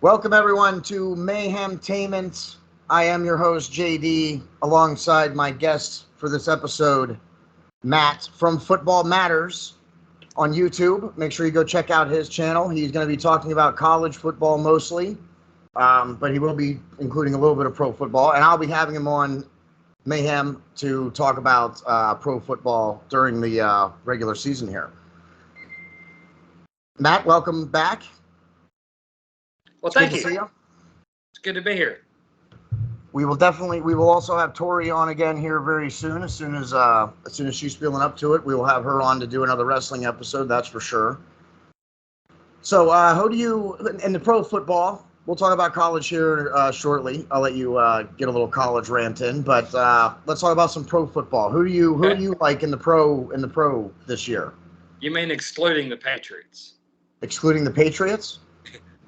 Welcome everyone to Mayhemtainment. I am your host JD, alongside my guest for this episode, Matt from Football Matters on YouTube. Make sure you go check out his channel. He's going to be talking about college football mostly, but he will be including a little bit of pro football, and I'll be having him on Mayhem to talk about pro football during the regular season here. Matt, welcome back. Well, thank you. It's good to be here. We will also have Tori on again here very soon. As soon as she's feeling up to it, we will have her on to do another wrestling episode. That's for sure. So, who do you in the pro football? We'll talk about college here shortly. I'll let you get a little college rant in, but let's talk about some pro football. Who do you like in the pro this year? You mean excluding the Patriots? Excluding the Patriots?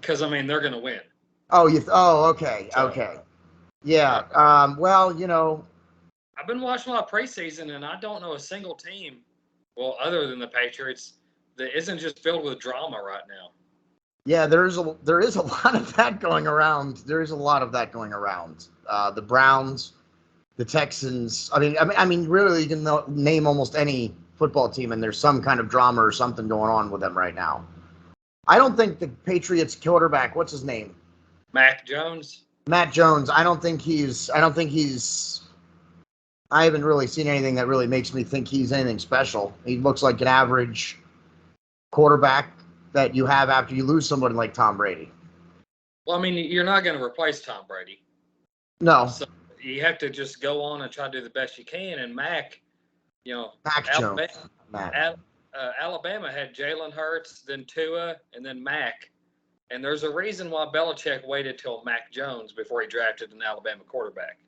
Because they're going to win. Okay. Yeah. Well, I've been watching a lot of preseason, and I don't know a single team, well, other than the Patriots, that isn't just filled with drama right now. Yeah, there is a lot of that going around. The Browns, the Texans. I mean, really, you can name almost any football team, and there's some kind of drama or something going on with them right now. I don't think the Patriots quarterback, what's his name? Matt Jones. I haven't really seen anything that really makes me think he's anything special. He looks like an average quarterback that you have after you lose somebody like Tom Brady. Well, you're not going to replace Tom Brady. No. So you have to just go on and try to do the best you can. And Mac Jones. Alabama had Jalen Hurts, then Tua, and then Mac. And there's a reason why Belichick waited till Mac Jones before he drafted an Alabama quarterback.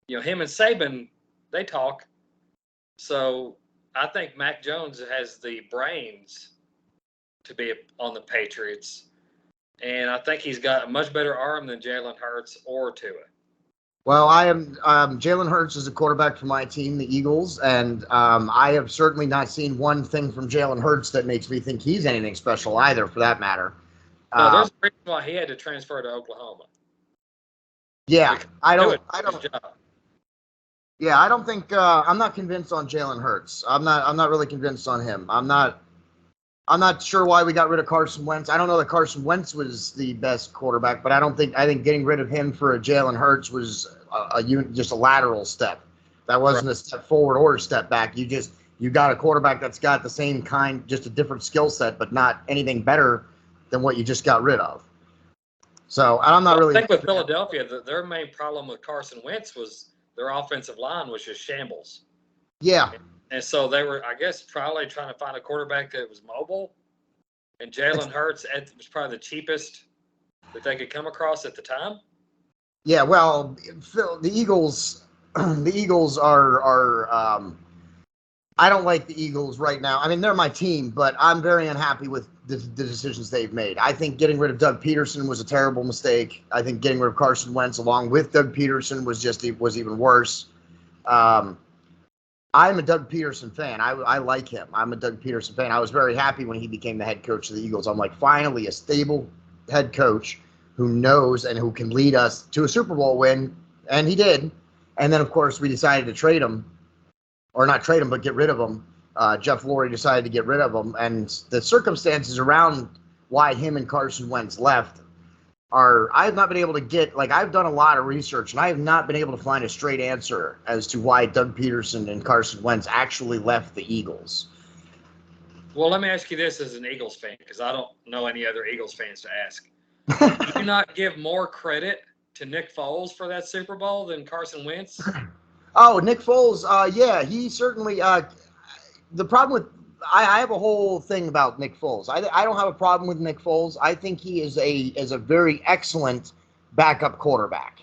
Him and Saban, they talk. So I think Mac Jones has the brains to be on the Patriots. And I think he's got a much better arm than Jalen Hurts or Tua. Well, I am Jalen Hurts is a quarterback for my team, the Eagles, and I have certainly not seen one thing from Jalen Hurts that makes me think he's anything special either, for that matter. No, there's a reason why he had to transfer to Oklahoma. Yeah, I don't think I'm not convinced on Jalen Hurts. I'm not really convinced on him. I'm not sure why we got rid of Carson Wentz. I don't know that Carson Wentz was the best quarterback, but I think getting rid of him for a Jalen Hurts was just a lateral step. That wasn't a step forward or a step back. You got a quarterback that's got the same kind, just a different skill set, but not anything better than what you just got rid of. So I'm not really. I think with Philadelphia, their main problem with Carson Wentz was their offensive line was just shambles. Yeah. And so they were, I guess, probably trying to find a quarterback that was mobile. And Jalen Hurts was probably the cheapest that they could come across at the time. Yeah, well, the Eagles are I don't like the Eagles right now. They're my team, but I'm very unhappy with the decisions they've made. I think getting rid of Doug Peterson was a terrible mistake. I think getting rid of Carson Wentz along with Doug Peterson was even worse. I'm a Doug Peterson fan. I like him. I'm a Doug Peterson fan. I was very happy when he became the head coach of the Eagles. I'm like, finally, a stable head coach who knows and who can lead us to a Super Bowl win, and he did. And then, of course, we decided to trade him, or not trade him, but get rid of him. Jeff Lurie decided to get rid of him, and the circumstances around why him and Carson Wentz left I have not been able to get, I've done a lot of research, and I have not been able to find a straight answer as to why Doug Peterson and Carson Wentz actually left the Eagles. Well, let me ask you this as an Eagles fan, because I don't know any other Eagles fans to ask. Do you not give more credit to Nick Foles for that Super Bowl than Carson Wentz? Oh, Nick Foles, yeah, he certainly the problem with I have a whole thing about Nick Foles. I don't have a problem with Nick Foles. I think he is a very excellent backup quarterback.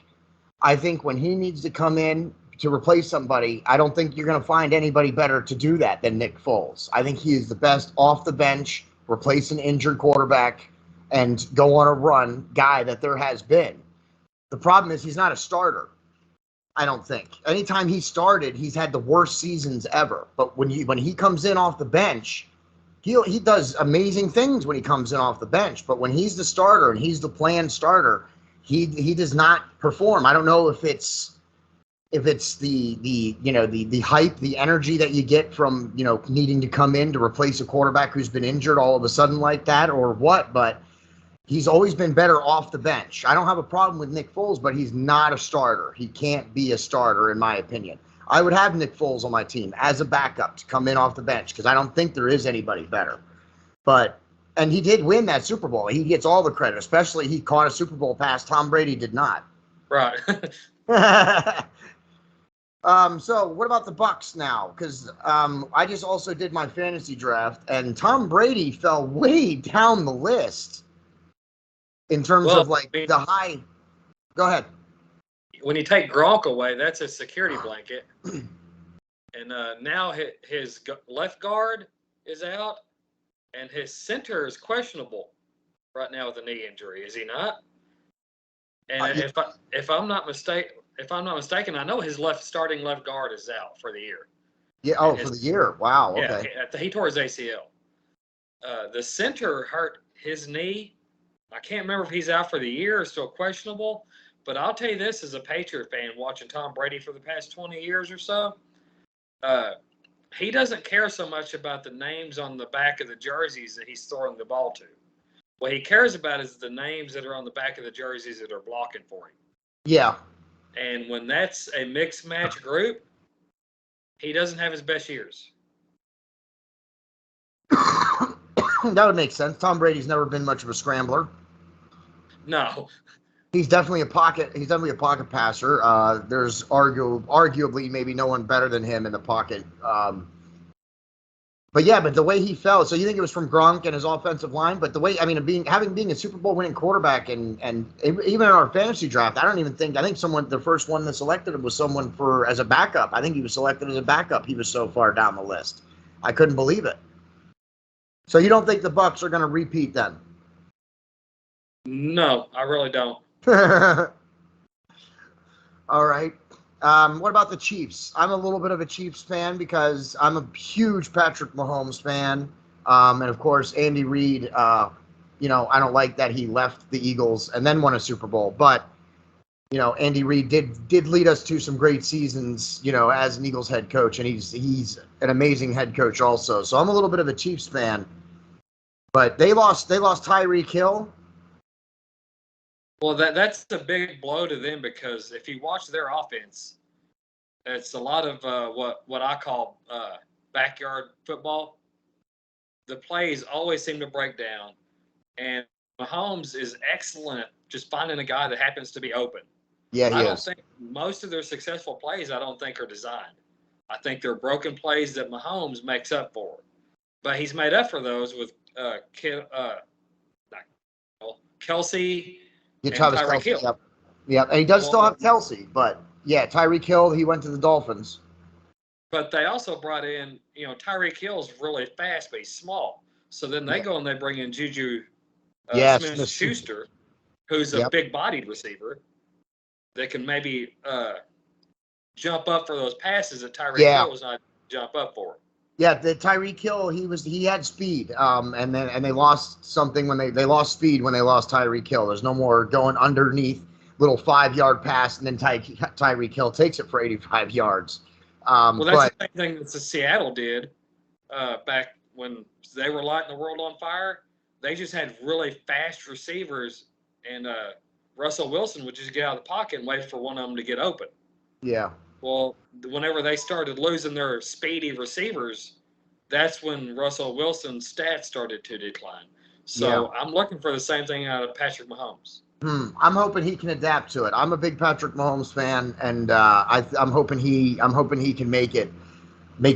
I think when he needs to come in to replace somebody, I don't think you're going to find anybody better to do that than Nick Foles. I think he is the best off the bench, replace an injured quarterback, and go on a run guy that there has been. The problem is he's not a starter. I don't think. Anytime he started, he's had the worst seasons ever. But when he comes in off the bench, he does amazing things when he comes in off the bench, but when he's the starter and he's the planned starter, he does not perform. I don't know if it's the hype, the energy that you get from needing to come in to replace a quarterback who's been injured all of a sudden like that, or what, but he's always been better off the bench. I don't have a problem with Nick Foles, but he's not a starter. He can't be a starter, in my opinion. I would have Nick Foles on my team as a backup to come in off the bench because I don't think there is anybody better. And he did win that Super Bowl. He gets all the credit, especially he caught a Super Bowl pass Tom Brady did not. Right. So what about the Bucs now? Because I just also did my fantasy draft, and Tom Brady fell way down the list in terms of the high. Go ahead. When you take Gronk away, that's a security blanket. And now his left guard is out, and his center is questionable right now with a knee injury. Is he not? And if I'm not mistaken, I know his starting left guard is out for the year. Yeah. Oh, for the year. Wow. Okay. Yeah. He tore his ACL. The center hurt his knee. I can't remember if he's out for the year or still questionable. But I'll tell you this, as a Patriot fan watching Tom Brady for the past 20 years or so, he doesn't care so much about the names on the back of the jerseys that he's throwing the ball to. What he cares about is the names that are on the back of the jerseys that are blocking for him. Yeah. And when that's a mixed match group, he doesn't have his best years. That would make sense. Tom Brady's never been much of a scrambler. No. He's definitely a pocket passer. There's arguably maybe no one better than him in the pocket. But the way he fell. So you think it was from Gronk and his offensive line? But the way, being a Super Bowl winning quarterback and even in our fantasy draft, I think the first one that selected him was someone as a backup. I think he was selected as a backup. He was so far down the list. I couldn't believe it. So you don't think the Bucs are going to repeat then? No, I really don't. All right. What about the Chiefs? I'm a little bit of a Chiefs fan because I'm a huge Patrick Mahomes fan. And of course, Andy Reid, I don't like that he left the Eagles and then won a Super Bowl. But, Andy Reid did lead us to some great seasons, as an Eagles head coach. And he's an amazing head coach also. So I'm a little bit of a Chiefs fan. But they lost Tyreek Hill. Well, that's a big blow to them because if you watch their offense, it's a lot of what I call backyard football. The plays always seem to break down, and Mahomes is excellent just finding a guy that happens to be open. Yeah, I don't think most of their successful plays are designed. I think they're broken plays that Mahomes makes up for, but he's made up for those with Kelsey. Yeah, Tyreek Hill. Yep. And he does still have Kelsey, but yeah, Tyreek Hill, he went to the Dolphins. But they also brought in, Tyreek Hill's really fast, but he's small. So then they go and they bring in Juju Smith-Schuster, who's a big-bodied receiver that can maybe jump up for those passes that Tyreek Hill was not jump up for. Yeah, the Tyreek Hill, he had speed, and they lost something when they lost speed when they lost Tyreek Hill. There's no more going underneath little 5-yard pass and then Tyreek Hill takes it for 85 yards. Well, that's the same thing that Seattle did back when they were lighting the world on fire. They just had really fast receivers, and Russell Wilson would just get out of the pocket and wait for one of them to get open. Yeah. Well, whenever they started losing their speedy receivers, that's when Russell Wilson's stats started to decline. So I'm looking for the same thing out of Patrick Mahomes. I'm hoping he can adapt to it. I'm a big Patrick Mahomes fan, and I'm hoping he can make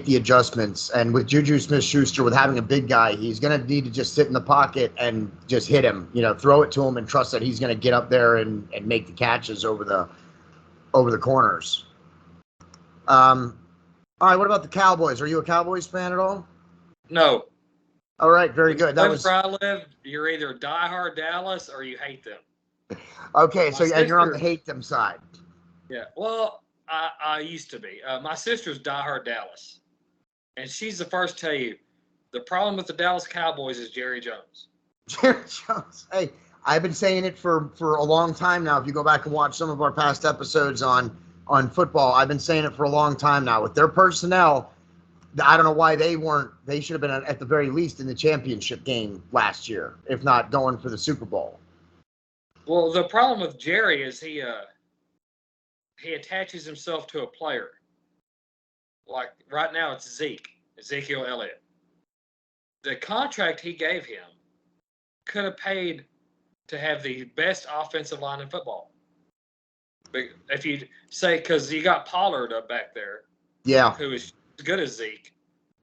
the adjustments. And with Juju Smith-Schuster, with having a big guy, he's going to need to just sit in the pocket and just hit him. Throw it to him and trust that he's going to get up there and make the catches over the corners. All right, what about the Cowboys? Are you a Cowboys fan at all? No. All right, very good. Where I live, you're either diehard Dallas or you hate them. Okay, so you're on the hate them side. Yeah, well, I used to be. My sister's diehard Dallas, and she's the first to tell you The problem with the Dallas Cowboys is Jerry Jones. Jerry Jones. Hey, I've been saying it for a long time now. If you go back and watch some of our past episodes on football, I've been saying it for a long time now. With their personnel, I don't know why they should have been at the very least in the championship game last year, if not going for the Super Bowl. Well, the problem with Jerry is he attaches himself to a player. Like right now, it's Ezekiel Elliott. The contract he gave him could have paid to have the best offensive line in football. But if you say, because you got Pollard up back there, Yeah, who is as good as Zeke,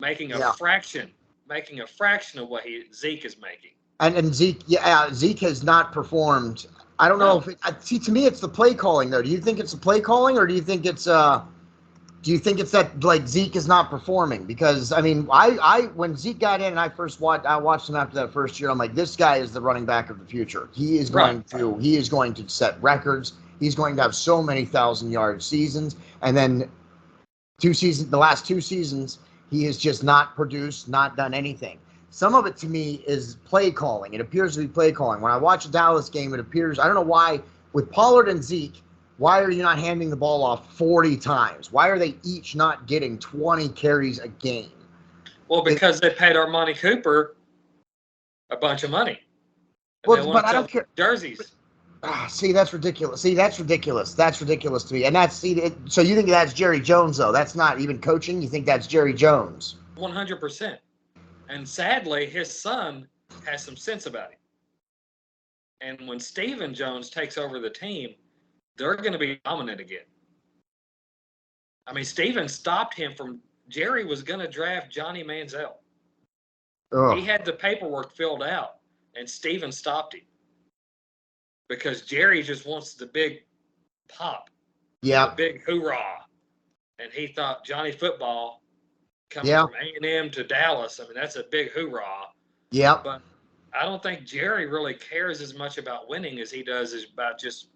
making a fraction of what Zeke is making. and Zeke, Zeke has not performed. I don't know if see, to me it's the play calling though. Do you think it's the play calling, or do you think it's that like Zeke is not performing? Because I mean, I when Zeke got in and I watched him after that first year, I'm like, this guy is the running back of the future. He is going to set records. He's going to have so many 1,000-yard seasons, and then the last 2 seasons, he has just not produced, not done anything. Some of it to me is play calling. It appears to be play calling. When I watch a Dallas game, it appears, I don't know why, with Pollard and Zeke, why are you not handing the ball off 40 times? Why are they each not getting 20 carries a game? Well, because they paid Armani Cooper a bunch of money. Well, but I don't care. Jerseys. See, that's ridiculous. That's ridiculous to me. And so you think that's Jerry Jones, though? That's not even coaching? You think that's Jerry Jones? 100%. And sadly, his son has some sense about him. And when Stephen Jones takes over the team, they're going to be dominant again. I mean, Stephen stopped him from – Jerry was going to draft Johnny Manziel. Ugh. He had the paperwork filled out, and Stephen stopped him because Jerry just wants the big pop, the big hoorah. And he thought Johnny Football coming from A&M to Dallas, I mean, that's a big hoorah. Yeah. But I don't think Jerry really cares as much about winning as he does about just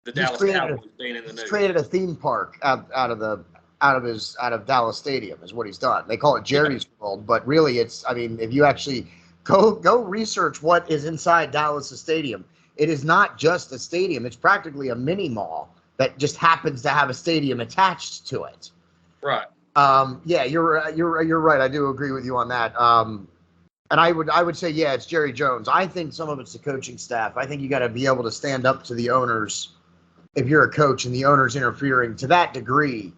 the Dallas Cowboys being in the news. He's created a theme park out of Dallas Stadium is what he's done. They call it Jerry's World, but really if you actually go research what is inside Dallas Stadium, it is not just a stadium. It's practically a mini mall that just happens to have a stadium attached to it. Right. You're right. I do agree with you on that. And I would say, it's Jerry Jones. I think some of it's the coaching staff. I think you got to be able to stand up to the owners. If you're a coach and the owner's interfering to that degree,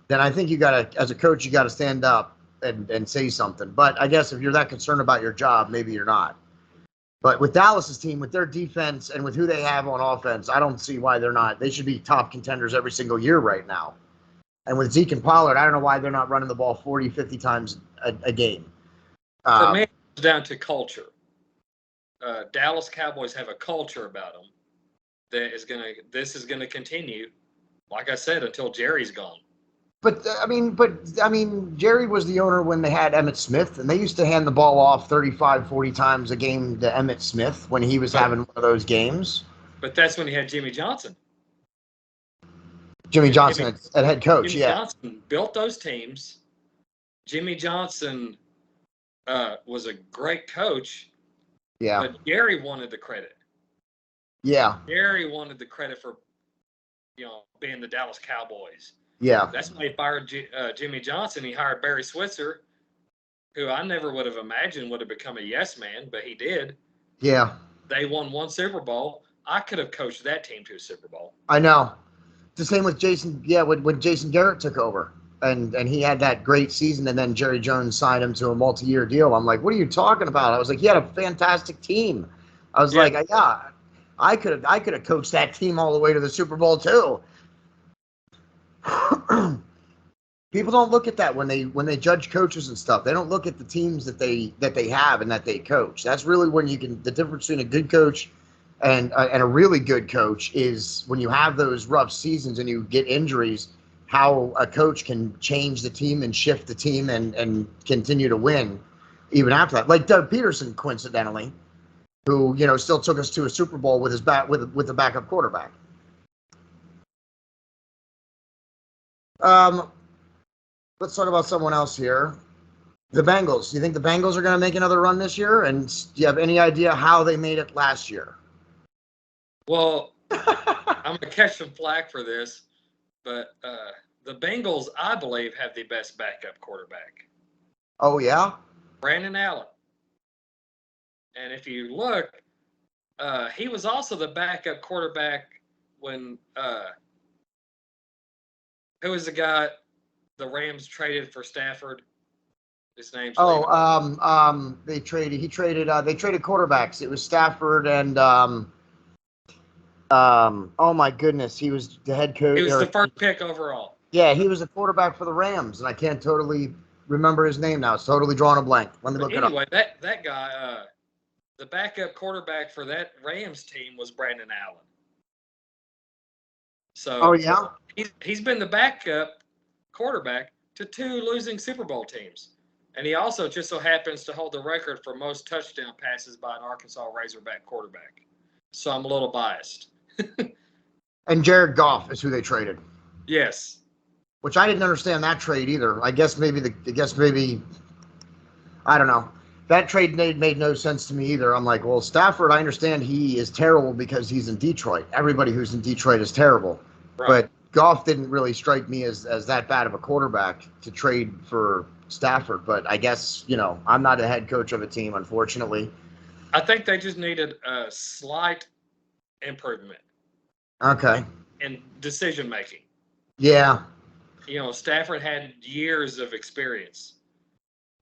then I think as a coach, you got to stand up and say something. But I guess if you're that concerned about your job, maybe you're not. But with Dallas's team, with their defense and with who they have on offense, I don't see why they're not. They should be top contenders every single year right now. And with Zeke and Pollard, I don't know why they're not running the ball 40, 50 times a game. For me, it's down to culture. Dallas Cowboys have a culture about them that this is gonna continue, like I said, until Jerry's gone. But Jerry was the owner when they had Emmitt Smith, and they used to hand the ball off 35, 40 times a game to Emmitt Smith when he was having one of those games. But that's when he had Jimmy Johnson. Jimmy Johnson at head coach, Jimmy Johnson built those teams. Jimmy Johnson was a great coach. Yeah. But Jerry wanted the credit. Yeah. Jerry wanted the credit for, being the Dallas Cowboys. Yeah. That's why he fired Jimmy Johnson. He hired Barry Switzer, who I never would have imagined would have become a yes man, but he did. Yeah. They won 1 Super Bowl. I could have coached that team to a Super Bowl. I know. The same with Jason. Yeah, when Jason Garrett took over, and he had that great season, and then Jerry Jones signed him to a multi-year deal. I'm like, what are you talking about? I was like, he had a fantastic team. I was like, I could have coached that team all the way to the Super Bowl too. People don't look at that when they judge coaches and stuff. They don't look at the teams that they have and that they coach. That's really when the difference between a good coach and a really good coach is when you have those rough seasons and you get injuries, how a coach can change the team and shift the team and continue to win even after that. Like Doug Peterson, coincidentally, who still took us to a Super Bowl with the backup quarterback. Let's talk about someone else here. The Bengals. Do you think the Bengals are going to make another run this year? And do you have any idea how they made it last year? Well, I'm going to catch some flack for this, but the Bengals, I believe, have the best backup quarterback. Oh, yeah? Brandon Allen. And if you look, he was also the backup quarterback when who was the guy the Rams traded for Stafford? His name's Oh, they traded quarterbacks. It was Stafford and oh my goodness, he was the head coach. He was the first pick overall. Yeah, he was a quarterback for the Rams, and I can't totally remember his name now. It's totally drawing a blank. Let me look it up. Anyway, that guy, the backup quarterback for that Rams team was Brandon Allen. So, oh yeah, he's been the backup quarterback to 2 losing Super Bowl teams, and he also just so happens to hold the record for most touchdown passes by an Arkansas Razorback quarterback. So I'm a little biased. And Jared Goff is who they traded. Yes. Which I didn't understand that trade either. I guess maybe I don't know. That trade made no sense to me either. I'm like, well, Stafford, I understand he is terrible because he's in Detroit. Everybody who's in Detroit is terrible. Right. But Goff didn't really strike me as that bad of a quarterback to trade for Stafford. But I guess, I'm not a head coach of a team, unfortunately. I think they just needed a slight improvement. Okay. In decision making. Yeah. Stafford had years of experience.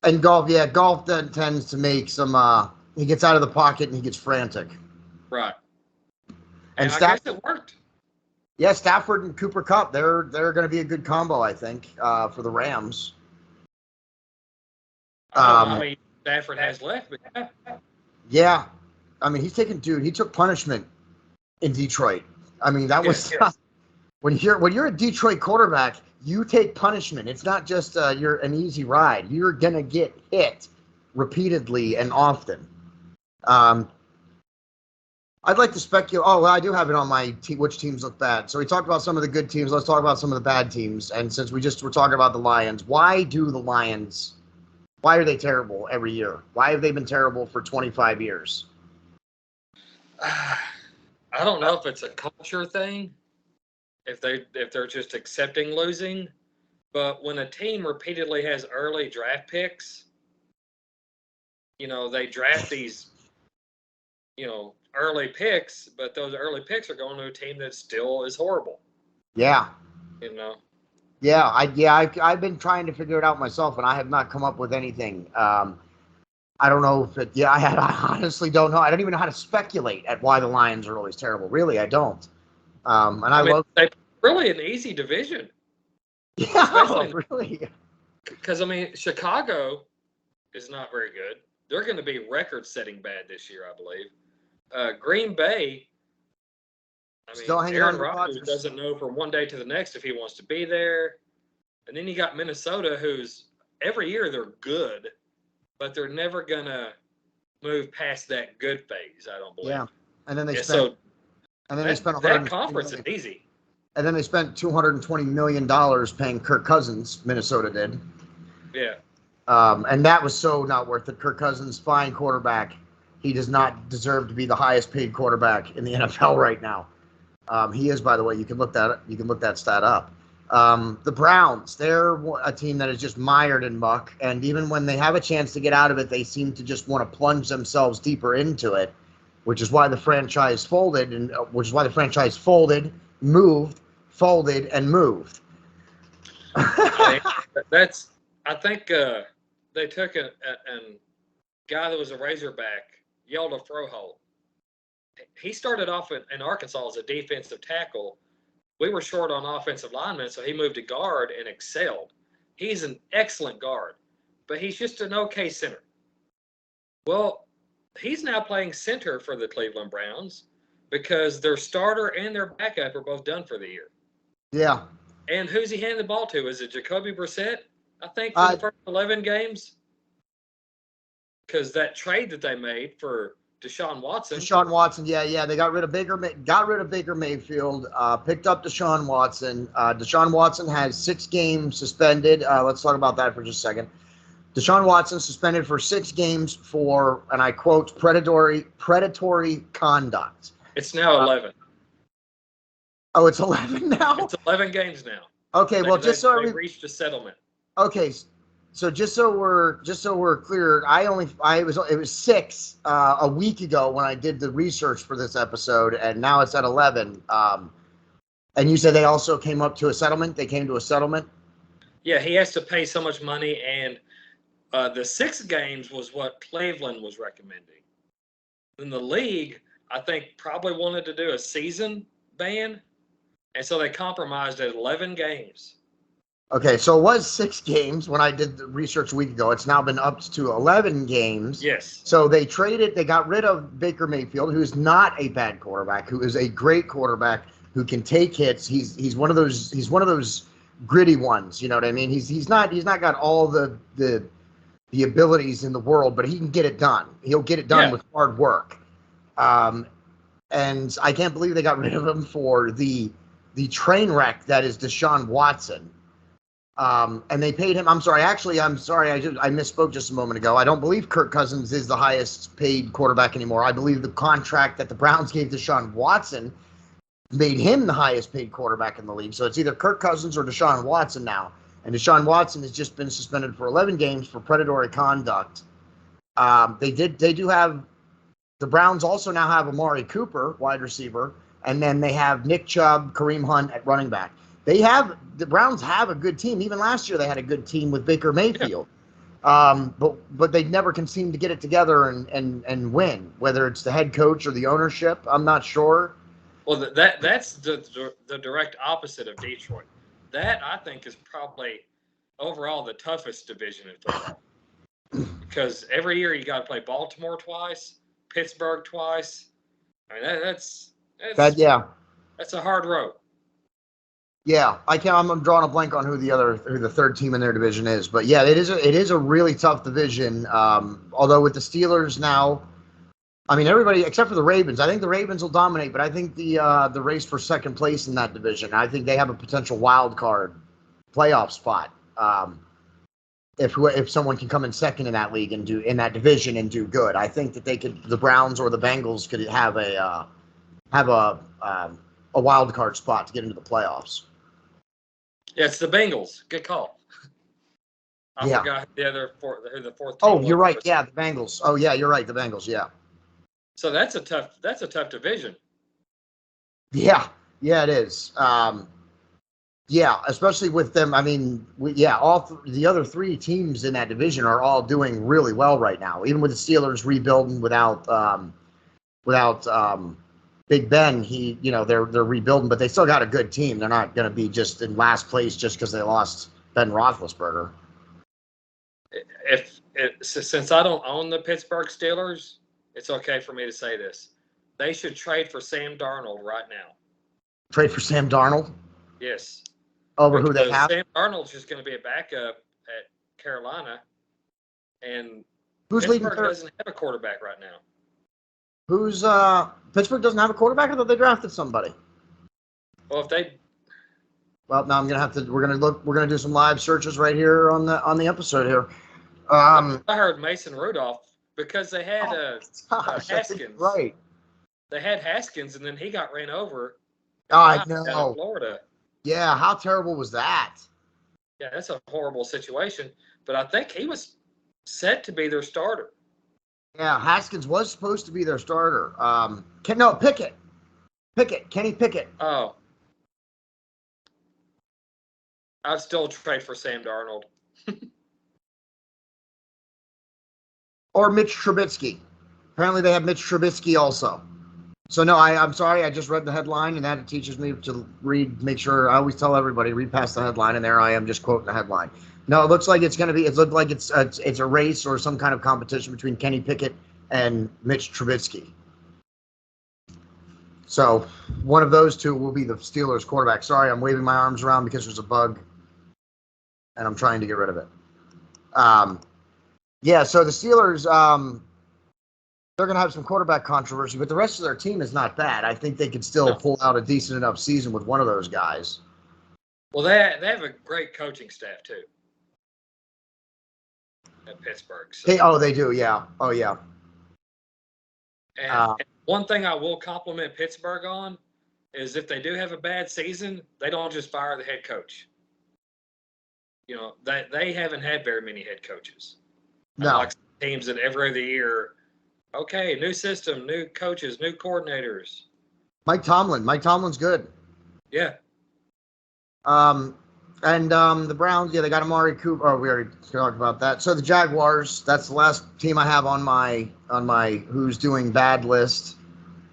And Goff then tends to make some, he gets out of the pocket and he gets frantic. Right. And I guess it worked. Yeah, Stafford and Cooper Kupp, they're going to be a good combo, I think, for the Rams. I don't know how many Stafford has left, but yeah. Yeah. I mean, he took punishment in Detroit. I mean, that was when you're a Detroit quarterback, you take punishment. It's not just you're an easy ride. You're gonna get hit repeatedly and often. I'd like to speculate. Oh, well, I do have it on my which teams look bad. So we talked about some of the good teams. Let's talk about some of the bad teams. And since we just were talking about the Lions, why are they terrible every year? Why have they been terrible for 25 years? I don't know if it's a culture thing, if they're just accepting losing, but when a team repeatedly has early draft picks, they draft these, early picks, but those early picks are going to a team that still is horrible. Yeah. Yeah, I've been trying to figure it out myself, and I have not come up with anything. I don't know if I honestly don't know. I don't even know how to speculate at why the Lions are always terrible. Really, I don't. They really an easy division. Yeah, really. Because, Chicago is not very good. They're going to be record-setting bad this year, I believe. Green Bay, still hanging Aaron on Rodgers doesn't know from one day to the next if he wants to be there. And then you got Minnesota, who's every year they're good, but they're never going to move past that good phase, I don't believe. Yeah, and then they spent that conference is easy. And then they spent $220 million paying Kirk Cousins. Minnesota did. Yeah. And that was so not worth it. Kirk Cousins, fine quarterback. He does not deserve to be the highest paid quarterback in the NFL right now. He is, by the way. You can look that stat up. The Browns, they're a team that is just mired in muck, and even when they have a chance to get out of it, they seem to just want to plunge themselves deeper into it, which is why the franchise folded, moved, folded, and moved. I think they took a guy that was a Razorback, yelled a throw hole. He started off in Arkansas as a defensive tackle. We were short on offensive linemen, so he moved to guard and excelled. He's an excellent guard, but he's just an okay center. Well, he's now playing center for the Cleveland Browns because their starter and their backup are both done for the year. Yeah. And who's he handing the ball to? Is it Jacoby Brissett? I think for the first 11 games. Because that trade that they made for Deshaun Watson. Yeah. They got rid of Baker Mayfield, picked up Deshaun Watson. Deshaun Watson has 6 games suspended. Let's talk about that for just a second. Deshaun Watson suspended for 6 games for, and I quote, predatory conduct. It's now 11. Oh, it's 11 now? It's 11 games now. Okay, well, they reached a settlement. Okay, so just so we're clear, it was 6 a week ago when I did the research for this episode, and now it's at 11. And you said they also came up to a settlement. They came to a settlement. Yeah, he has to pay so much money, and the 6 games was what Cleveland was recommending. Then the league, I think, probably wanted to do a season ban, and so they compromised at 11 games. Okay, so it was 6 games when I did the research a week ago. It's now been upped to 11 games. Yes. So they got rid of Baker Mayfield, who is not a bad quarterback, who is a great quarterback who can take hits. He's one of those gritty ones. You know what I mean? He's not got all the abilities in the world, but he can get it done. He'll get it done with hard work. And I can't believe they got rid of him for the train wreck that is Deshaun Watson. And they paid him. I'm sorry. I misspoke just a moment ago. I don't believe Kirk Cousins is the highest paid quarterback anymore. I believe the contract that the Browns gave Deshaun Watson made him the highest paid quarterback in the league. So it's either Kirk Cousins or Deshaun Watson now. And Deshaun Watson has just been suspended for 11 games for predatory conduct. The Browns also now have Amari Cooper, wide receiver, and then they have Nick Chubb, Kareem Hunt at running back. The Browns have a good team. Even last year they had a good team with Baker Mayfield. But they never can seem to get it together and win, whether it's the head coach or the ownership. I'm not sure. Well, that's the direct opposite of Detroit. That, I think, is probably overall the toughest division in football. Because every year you got to play Baltimore twice, Pittsburgh twice. I mean, that's a hard road. Yeah, I'm drawing a blank on who the third team in their division is, but yeah, it is a really tough division. Although with the Steelers now, I mean everybody except for the Ravens. I think the Ravens will dominate, but I think the race for second place in that division, I think they have a potential wild card playoff spot. If someone can come in second in that league and in that division and do good, I think that the Browns or the Bengals could have a wild card spot to get into the playoffs. Yeah, it's the Bengals. Good call. I forgot who the fourth team Oh, you're was. right. Yeah, the Bengals. Oh, yeah, you're right. The Bengals. Yeah. So that's a tough division. Yeah, it is. Especially with them. I mean, the other 3 teams in that division are all doing really well right now. Even with the Steelers rebuilding without Big Ben, they're rebuilding, but they still got a good team. They're not going to be just in last place just because they lost Ben Roethlisberger. Since I don't own the Pittsburgh Steelers, it's okay for me to say this. They should trade for Sam Darnold right now. Trade for Sam Darnold? Yes. Over who they have? Sam Darnold's just going to be a backup at Carolina, and Who's Pittsburgh doesn't have a quarterback right now. Pittsburgh doesn't have a quarterback? I thought they drafted somebody. Well, now we're gonna do some live searches right here on the episode here. I heard Mason Rudolph because they had Haskins. Right. They had Haskins, and then he got ran over. I know. Down in Florida. Yeah, how terrible was that? Yeah, that's a horrible situation. But I think he was set to be their starter. Yeah, Haskins was supposed to be their starter. Pickett. Kenny Pickett. Oh. I'd still trade for Sam Darnold. Or Mitch Trubisky. Apparently they have Mitch Trubisky also. So no, I'm sorry, I just read the headline, and that teaches me to make sure, I always tell everybody, read past the headline, and there I am just quoting the headline. No, it looks like it's a race or some kind of competition between Kenny Pickett and Mitch Trubisky. So one of those two will be the Steelers quarterback. Sorry, I'm waving my arms around because there's a bug, and I'm trying to get rid of it. So the Steelers, they're going to have some quarterback controversy, but the rest of their team is not bad. I think they could still pull out a decent enough season with one of those guys. Well, they have a great coaching staff, too. at Pittsburgh. So, They do, yeah. Oh, yeah. and one thing I will compliment Pittsburgh on is if they do have a bad season, they don't just fire the head coach. You know, they haven't had very many head coaches. No. Unlike teams that every other year, okay, new system, new coaches, new coordinators. Mike Tomlin's good. Yeah. The Browns, yeah, they got Amari Cooper. Oh, we already talked about that. So the Jaguars, that's the last team I have on my who's doing bad list.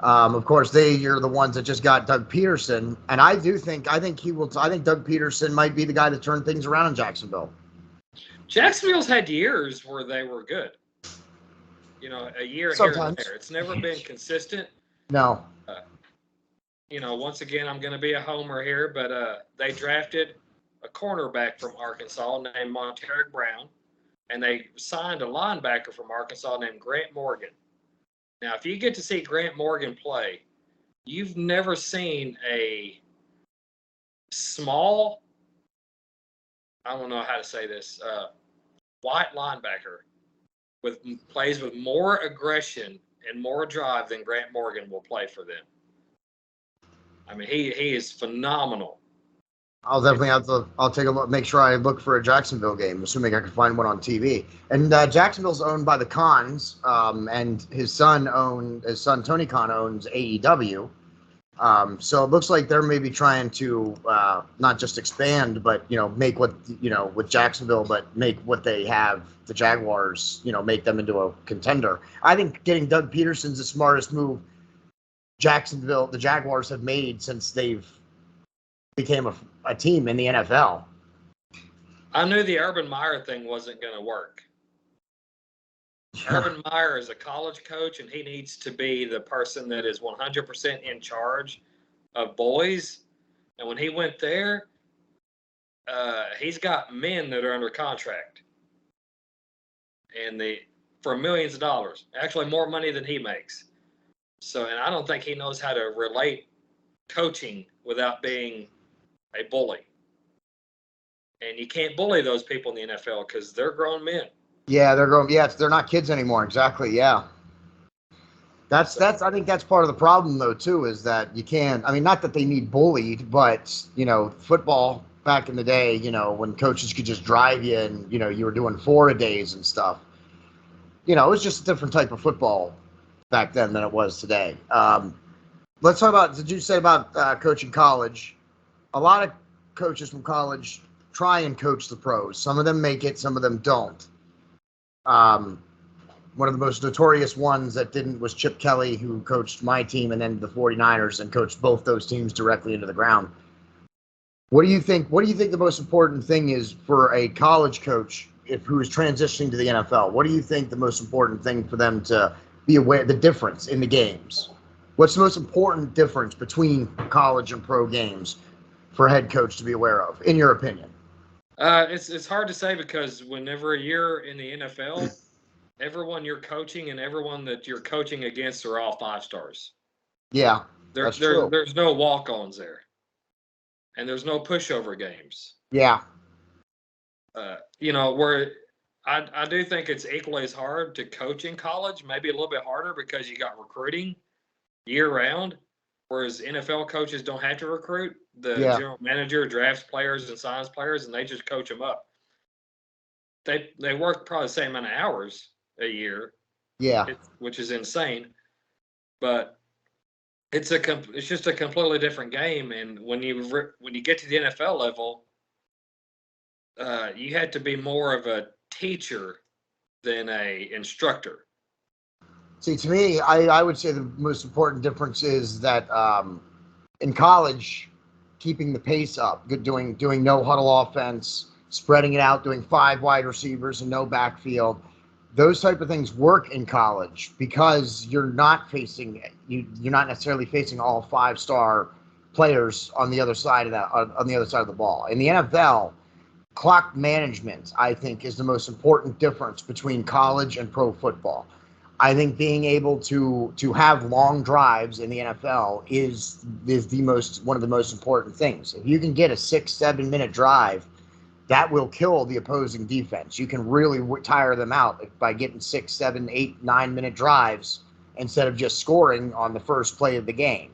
Of course, you're the ones that just got Doug Peterson, and I think Doug Peterson might be the guy to turn things around in Jacksonville. Jacksonville's had years where they were good. You know, a year Sometimes. here and there. It's never been consistent. No. You know, once again, I'm going to be a homer here, but they drafted a cornerback from Arkansas named Monteric Brown, and they signed a linebacker from Arkansas named Grant Morgan. Now, if you get to see Grant Morgan play, you've never seen a small, I don't know how to say this, white linebacker plays with more aggression and more drive than Grant Morgan will play for them. I mean, he is phenomenal. I'll definitely I'll take a look, make sure I look for a Jacksonville game, assuming I can find one on TV. And Jacksonville's owned by the Khans, and his son Tony Khan owns AEW. So it looks like they're maybe trying to not just expand, but make with Jacksonville, but make what they have, the Jaguars, make them into a contender. I think getting Doug Peterson's the smartest move the Jaguars have made since they've became a team in the NFL. I knew the Urban Meyer thing wasn't going to work. Urban Meyer is a college coach, and he needs to be the person that is 100% in charge of boys. And when he went there, he's got men that are under contract, and for millions of dollars, actually more money than he makes. So, and I don't think he knows how to relate coaching without being a bully. And you can't bully those people in the NFL because they're grown men. Yeah, they're grown. Yeah, they're not kids anymore. Exactly. Yeah. I think that's part of the problem though too, is that you can't. I mean, not that they need bullied, but football back in the day, when coaches could just drive you and you were doing 4-a-days and stuff. It was just a different type of football back then than it was today. Let's talk about. Did you say about coaching college? A lot of coaches from college try and coach the pros. Some of them make it, some of them don't. One of the most notorious ones that didn't was Chip Kelly, who coached my team and then the 49ers and coached both those teams directly into the ground. What do you think the most important thing is for a college coach who is transitioning to the NFL? What do you think the most important thing for them to be aware, the difference in the games? What's the most important difference between college and pro games for a head coach to be aware of, in your opinion? It's hard to say because whenever you're in the NFL, everyone you're coaching and everyone that you're coaching against are all 5 stars. Yeah, that's true. There's no walk-ons there, and there's no pushover games. Yeah. Where I do think it's equally as hard to coach in college, maybe a little bit harder because you got recruiting year-round. Whereas NFL coaches don't have to recruit. The general manager drafts players and signs players, and they just coach them up. They work probably the same amount of hours a year. Yeah, which is insane. But it's just a completely different game. And when you get to the NFL level, you had to be more of a teacher than a instructor. See, to me, I would say the most important difference is that in college, keeping the pace up, doing no huddle offense, spreading it out, doing 5 wide receivers and no backfield, those type of things work in college because you're not necessarily facing all 5-star players on the other side of the ball. In the NFL, clock management, I think, is the most important difference between college and pro football. I think being able to have long drives in the NFL is one of the most important things. If you can get a 6-7 minute drive that will kill the opposing defense. You can really tire them out by getting 6, 7, 8, 9-minute drives instead of just scoring on the first play of the game,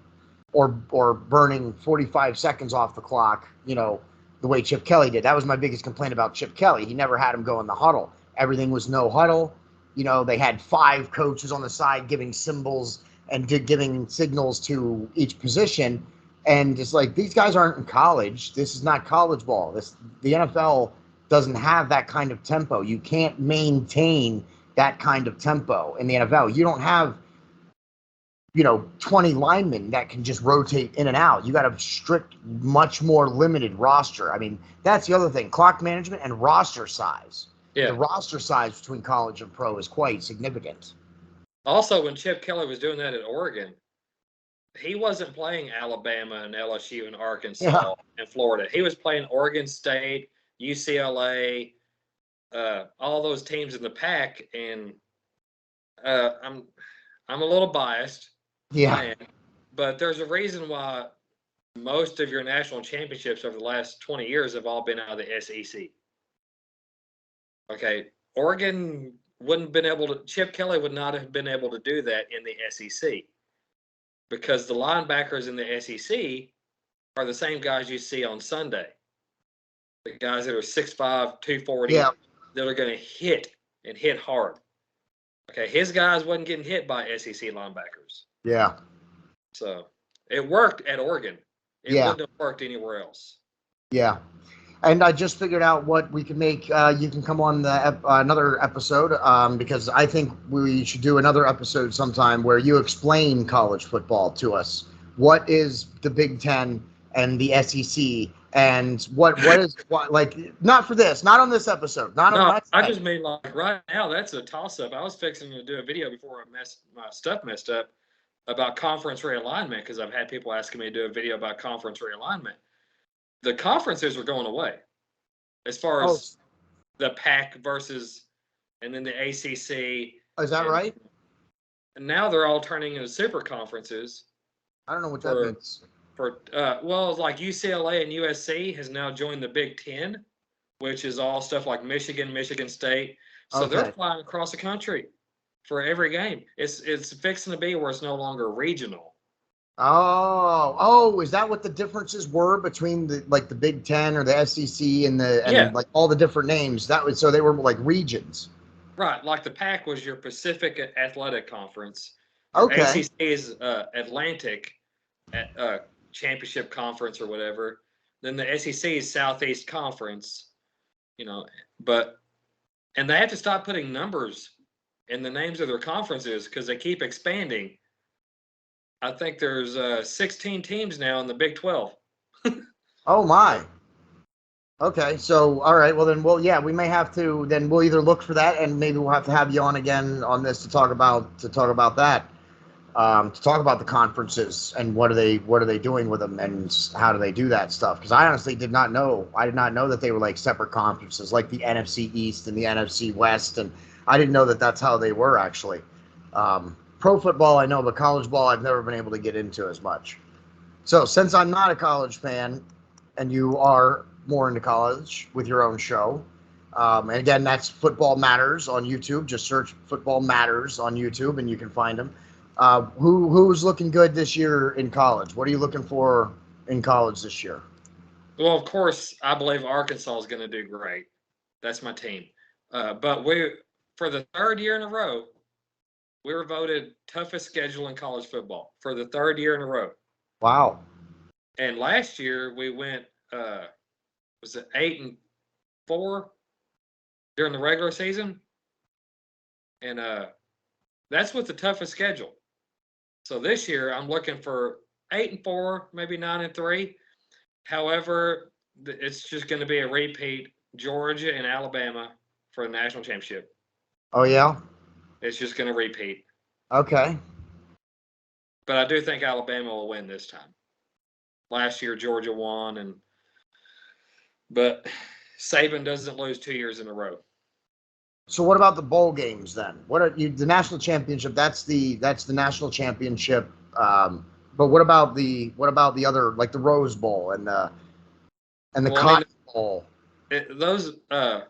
or burning 45 seconds off the clock, the way Chip Kelly did. That was my biggest complaint about Chip Kelly. He never had him go in the huddle. Everything was no huddle. They had 5 coaches on the side giving symbols and giving signals to each position. And it's like, these guys aren't in college. This is not college ball. The NFL doesn't have that kind of tempo. You can't maintain that kind of tempo in the NFL. You don't have 20 linemen that can just rotate in and out. You got a strict, much more limited roster. I mean, that's the other thing. Clock management and roster size. Yeah. The roster size between college and pro is quite significant. Also, when Chip Kelly was doing that at Oregon, he wasn't playing Alabama and LSU and Arkansas and Florida. He was playing Oregon State, UCLA, all those teams in the pack. And I'm a little biased. Yeah. But there's a reason why most of your national championships over the last 20 years have all been out of the SEC. Okay, Oregon Chip Kelly would not have been able to do that in the SEC, because the linebackers in the SEC are the same guys you see on Sunday. The guys that are 6'5", 240, that are going to hit and hit hard. Okay, his guys wasn't getting hit by SEC linebackers. Yeah. So it worked at Oregon. It wouldn't have worked anywhere else. Yeah. And I just figured out what we can make. You can come on another episode, because I think we should do another episode sometime where you explain college football to us. What is the Big Ten and the SEC, and what is not for this, not on this episode, not on that. I just mean like right now that's a toss-up. I was fixing to do a video before my stuff messed up about conference realignment, because I've had people asking me to do a video about conference realignment. The conferences are going away as far as the PAC versus, and then the ACC. Is that right? And now they're all turning into super conferences. I don't know what that means. Like UCLA and USC has now joined the Big Ten, which is all stuff like Michigan, Michigan State. So they're flying across the country for every game. It's fixing to be where it's no longer regional. Oh, is that what the differences were between the Big Ten or the SEC and like all the different names? So they were like regions. Right, like the PAC was your Pacific Athletic Conference. Okay. ACC is Atlantic Championship Conference or whatever. Then the SEC is Southeast Conference. And they have to stop putting numbers in the names of their conferences because they keep expanding. I think there's 16 teams now in the Big 12. Oh my. Okay, so all right, well then we may have to, then we'll either look for that, and maybe we'll have to have you on again on this to talk about that, to talk about the conferences and what are they doing with them and how do they do that stuff, because I honestly did not know that they were like separate conferences, like the NFC East and the NFC West, and I didn't know that that's how they were actually. Pro football I know, but college ball I've never been able to get into as much. So since I'm not a college fan and you are more into college with your own show, and again, that's Football Matters on YouTube. Just search Football Matters on YouTube and you can find them. Who's looking good this year in college? What are you looking for in college this year? Well, of course, I believe Arkansas is going to do great. That's my team. But for the third year in a row, we were voted toughest schedule in college football for the third year in a row. Wow. And last year we went, was it 8-4 during the regular season? And that's with the toughest schedule. So this year I'm looking for 8-4, maybe 9-3. However, it's just going to be a repeat, Georgia and Alabama for the national championship. Oh, yeah? It's just going to repeat. Okay. But I do think Alabama will win this time. Last year, Georgia won, but Saban doesn't lose 2 years in a row. So what about the bowl games then? The national championship? That's the national championship. But what about the other, like the Rose Bowl and the Cotton Bowl? the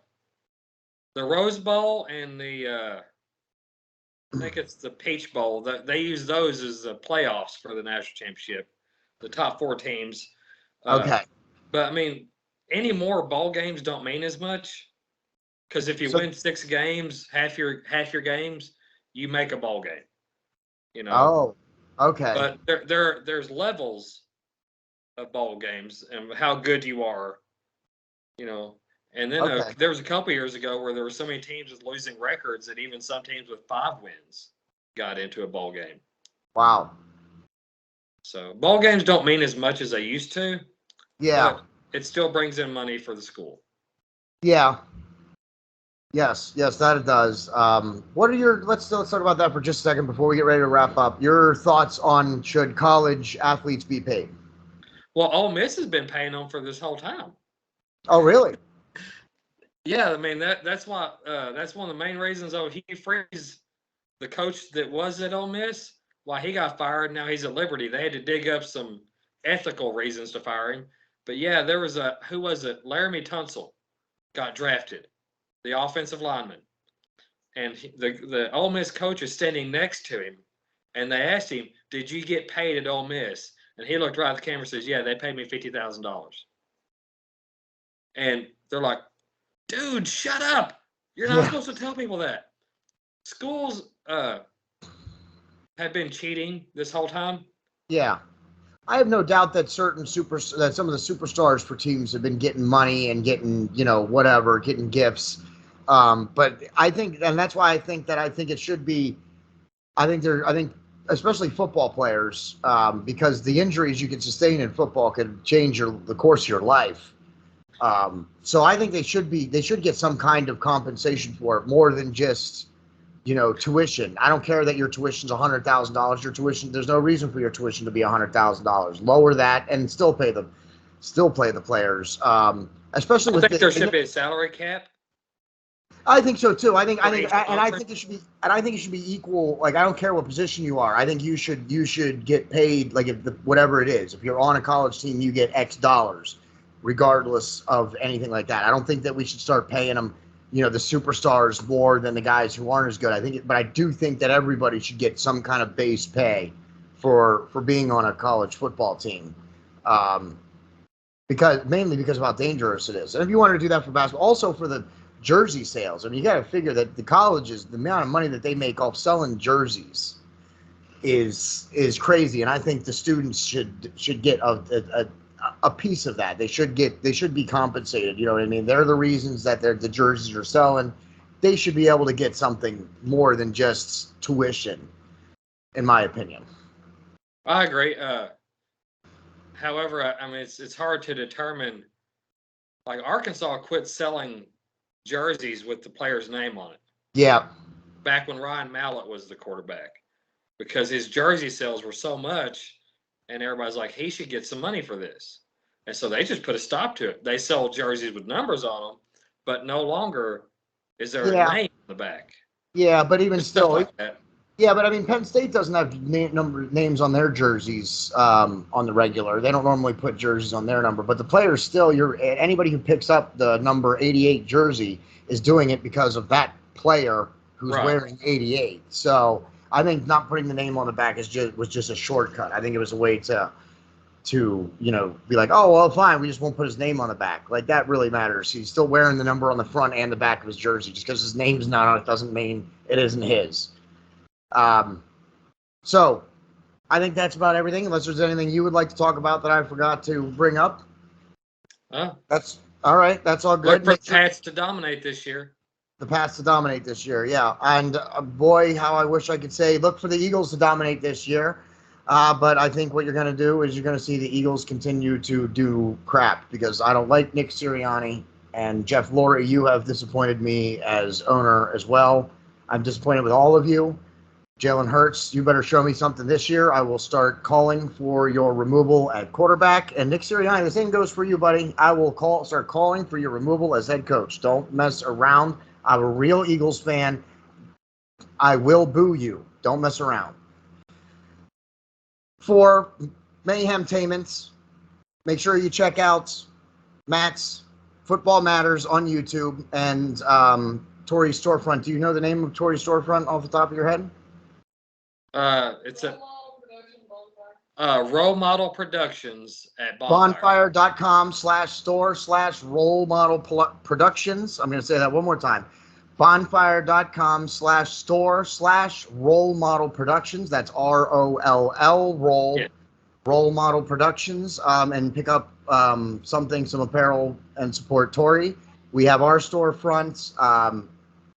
Rose Bowl and the I think it's the Peach Bowl. They use those as the playoffs for the national championship, the top 4 teams. Okay. But I mean, any more bowl games don't mean as much because if you So, win 6 games, half your games, you make a bowl game. You know. oh, okay. But there's levels of bowl games and how good you are. You know. And then Okay. there was a couple years ago where there were so many teams with losing records that even some teams with 5 wins got into a bowl game. Wow. So bowl games don't mean as much as they used to, Yeah. but it still brings in money for the school. Yeah. Yes, that it does. What are your? Let's talk about that for just a second before we get ready to wrap up. Your thoughts on should college athletes be paid? Well, Ole Miss has been paying them for this whole time. Oh, really? Yeah, I mean that's why that's one of the main reasons. Hugh Freeze, the coach that was at Ole Miss, why he got fired. Now he's at Liberty. They had to dig up some ethical reasons to fire him. But yeah, there was who was it? Laramie Tunsil got drafted, the offensive lineman, and the Ole Miss coach is standing next to him, and they asked him, "Did you get paid at Ole Miss?" And he looked right at the camera and says, "Yeah, they paid me $50,000." And they're like, "Dude, shut up! You're not supposed to tell people that." Schools have been cheating this whole time. Yeah. I have no doubt that some of the superstars for teams have been getting money and getting, whatever, getting gifts. But I think, and that's why I think it should be. I think especially football players, because the injuries you can sustain in football could change the course of your life. So I think they should get some kind of compensation for it, more than just, tuition. I don't care that your tuition's $100,000. Your tuition, there's no reason for your tuition to be $100,000. Lower that and still play the players. Especially I with think there should be a salary cap. I think so too. I think it should be equal. Like, I don't care what position you are. I think you should get paid, like, whatever it is. If you're on a college team, you get X dollars, regardless of anything like that. I don't think that we should start paying them, the superstars more than the guys who aren't as good. But I do think that everybody should get some kind of base pay for being on a college football team, mainly because of how dangerous it is. And if you want to do that for basketball, also for the jersey sales. I mean, you got to figure that the colleges, the amount of money that they make off selling jerseys is crazy, and I think the students should get a piece of that. They should be compensated. You know what I mean? They're the reasons that the jerseys are selling. They should be able to get something more than just tuition, in my opinion. I agree. However, I mean, it's hard to determine. Like, Arkansas quit selling jerseys with the player's name on it. Yeah. Back when Ryan Mallett was the quarterback, because his jersey sales were so much, and everybody's like, he should get some money for this. And so they just put a stop to it. They sell jerseys with numbers on them, but no longer is there a name on the back. Yeah, but even still, like that. Yeah, but I mean, Penn State doesn't have names on their jerseys on the regular. They don't normally put jerseys on their number, but the players still. Anybody who picks up the number 88 jersey is doing it because of that player who's wearing 88. So I think not putting the name on the back was just a shortcut. I think it was a way to be like, oh well, fine, we just won't put his name on the back. Like, that really matters. He's still wearing the number on the front and the back of his jersey. Just because his name's not on it doesn't mean it isn't his. So I think that's about everything, unless there's anything you would like to talk about that I forgot to bring up. That's all right. That's all good. Look for the Pats to dominate this year. The Pats to dominate this year, yeah. And boy, how I wish I could say look for the Eagles to dominate this year. But I think what you're going to do is you're going to see the Eagles continue to do crap, because I don't like Nick Sirianni, and Jeff Lurie, you have disappointed me as owner as well. I'm disappointed with all of you. Jalen Hurts, you better show me something this year. I will start calling for your removal at quarterback. And Nick Sirianni, the same goes for you, buddy. I will start calling for your removal as head coach. Don't mess around. I'm a real Eagles fan. I will boo you. Don't mess around. For Mayhemtainment, make sure you check out Matt's Football Matters on YouTube, and Tori's storefront. Do you know the name of Tori's storefront off the top of your head? It's a Role Model Productions at Bonfire. Bonfire.com/store/Role Model Productions. I'm going to say that one more time. Bonfire.com/store/Role Model Productions. That's ROLL Role. Yeah. Role Model Productions, and pick up some apparel, and support Tori. We have our storefronts.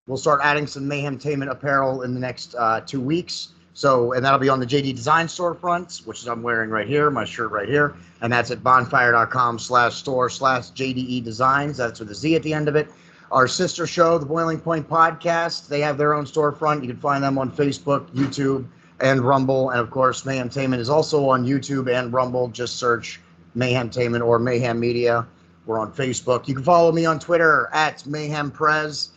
We'll start adding some Mayhemtainment apparel in the next 2 weeks. So, and that'll be on the JDEDESIGNz storefronts, which is I'm wearing right here, my shirt right here, and that's at bonfire.com/store/JDEDESIGNz. That's with a Z at the end of it. Our sister show, the Boiling Point Podcast, they have their own storefront. You can find them on Facebook, YouTube, and Rumble. And of course, Mayhemtainment is also on YouTube and Rumble. Just search Mayhemtainment or Mayhem Media. We're on Facebook. You can follow me on Twitter at MayhemPrez.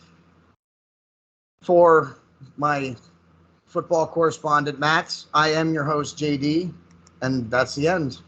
For my football correspondent, Matt, I am your host, JD, and that's the end.